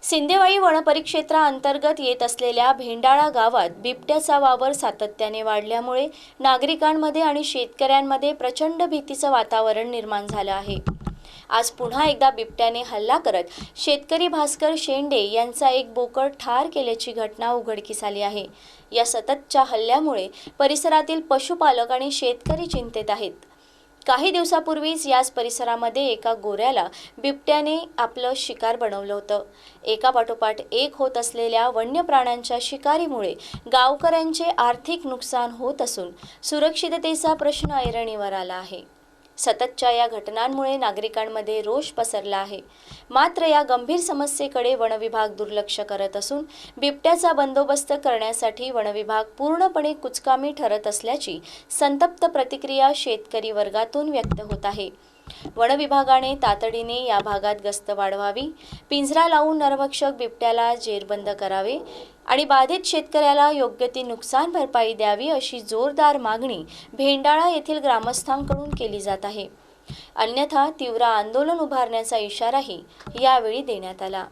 सिंदेवाई वनपरिक्षेत्राअंतर्गत येत असलेल्या भेंडाळा गावात बिबट्याचा वावर सातत्याने वाढल्यामुळे नागरिकांमध्ये आणि शेतकऱ्यांमध्ये प्रचंड भीतीचं वातावरण निर्माण झालं आहे। आज पुन्हा एकदा बिबट्याने हल्ला करत शेतकरी भास्कर शेंडे यांचा एक बोकड ठार केल्याची घटना उघडकीस आली आहे। या सततच्या हल्ल्यामुळे परिसरातील पशुपालक आणि शेतकरी चिंतेत आहेत। काही दिवसापूर्वीच याच परिसरामध्ये एका गोऱ्याला बिबट्याने आपलं शिकार बनवलं होतं। एकापाठोपाठ एक होत असलेल्या वन्य प्राण्यांच्या शिकारीमुळे गावकऱ्यांचे आर्थिक नुकसान होत असून सुरक्षिततेचा प्रश्न ऐरणीवर आला आहे। सततच्या या घटनांमुळे नागरिकांमध्ये रोष पसरला आहे। मात्र या गंभीर समस्येकडे वनविभाग दुर्लक्ष करत असून बिबट्याचा बंदोबस्त करण्यासाठी वनविभाग पूर्णपणे कुचकामी ठरत असल्याची संतप्त प्रतिक्रिया शेतकरी वर्गातून व्यक्त होत आहे। वनविभागाने तातडीने या भागात गस्त वाढवावी, पिंजरा लावून नरभक्षक बिबट्याला जेरबंद करावे आणि बाधित शेतकऱ्याला योग्य ती नुकसान भरपाई द्यावी अशी जोरदार मागणी भेंडाळा येथील ग्रामस्थांकडून केली जात आहे। अन्यथा तीव्र आंदोलन उभारण्याचा इशाराही यावेळी देण्यात आला।